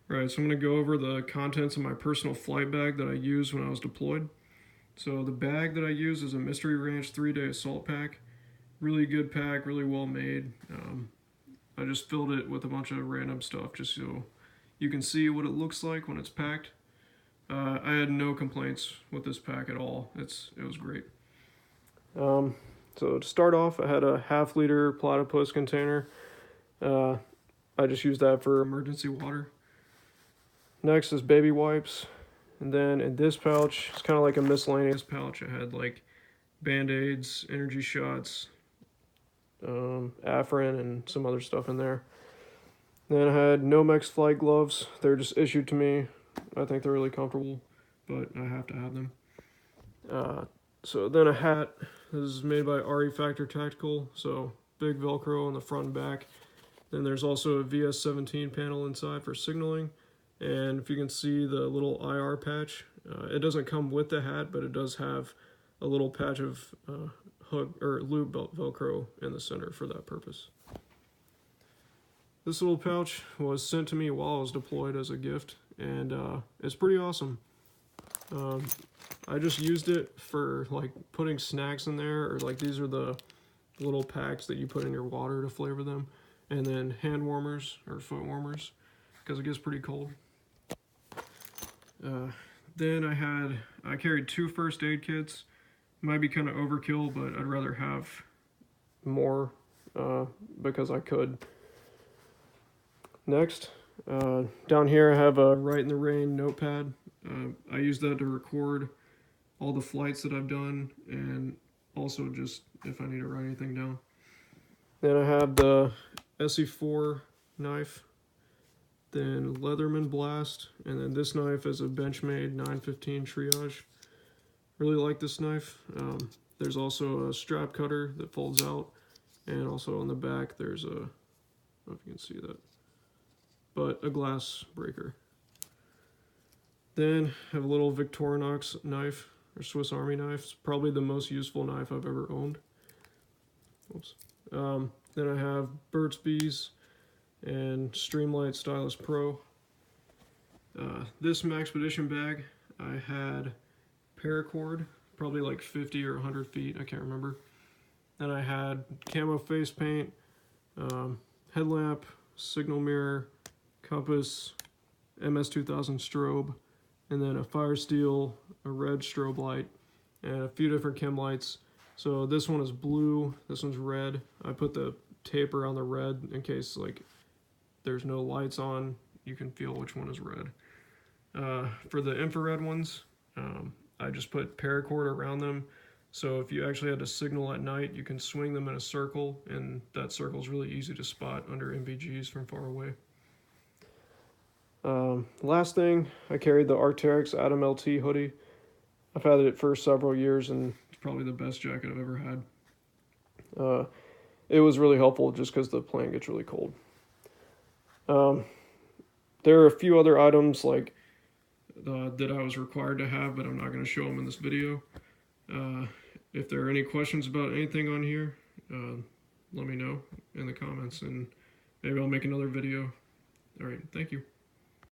Right, so I'm going to go over the contents of my personal flight bag that I used when I was deployed. So the bag that I use is a Mystery Ranch 3-day assault pack. Really good pack, really well made. I just filled it with a bunch of random stuff just so you can see what it looks like when it's packed. I had no complaints with this pack at all. It was great. So to start off, I had a half-liter platypus container. I just used that for emergency water. Next is baby wipes. And then in this pouch, it's kind of like a miscellaneous pouch. I had like Band-Aids, energy shots, Afrin, and some other stuff in there. Then I had Nomex flight gloves. They're just issued to me. I think they're really comfortable, but I have to have them. So then a hat. This is made by RE Factor Tactical, so big Velcro on the front and back. Then there's also a VS17 panel inside for signaling. And if you can see the little IR patch, it doesn't come with the hat, but it does have a little patch of hook or lube Velcro in the center for that purpose. This little pouch was sent to me while I was deployed as a gift, and it's pretty awesome. I just used it for like putting snacks in there, or like these are the little packs that you put in your water to flavor them, and then hand warmers or foot warmers because it gets pretty cold. Then I carried 2 first aid kits. Might be kind of overkill, but I'd rather have more because I could. Next, down here I have a Write in the Rain notepad. I use that to record all the flights that I've done and also just if I need to write anything down. Then I have the SE4 knife, then Leatherman Blast, and then this knife is a Benchmade 915 Triage. Really like this knife. There's also a strap cutter that folds out, and also on the back there's a, I don't know if you can see that, but a glass breaker. Then I have a little Victorinox knife, or Swiss Army knife. It's probably the most useful knife I've ever owned. Oops. Then I have Burt's Bees and Streamlight Stylus Pro. This Maxpedition bag, I had paracord, probably like 50 or 100 feet, I can't remember. Then I had camo face paint, headlamp, signal mirror, compass, MS-2000 strobe, and then a fire steel, a red strobe light, and a few different chem lights. So this one is blue, this one's red. I put the tape around the red in case like there's no lights on, you can feel which one is red. For the infrared ones, I just put paracord around them. So if you actually had to signal at night, you can swing them in a circle, and that circle is really easy to spot under NVGs from far away. Last thing, I carried the Arc'teryx Atom LT hoodie. I've had it for several years, and it's probably the best jacket I've ever had. It was really helpful just because the plane gets really cold. There are a few other items like that I was required to have, but I'm not going to show them in this video. If there are any questions about anything on here, let me know in the comments, and maybe I'll make another video. All right, thank you.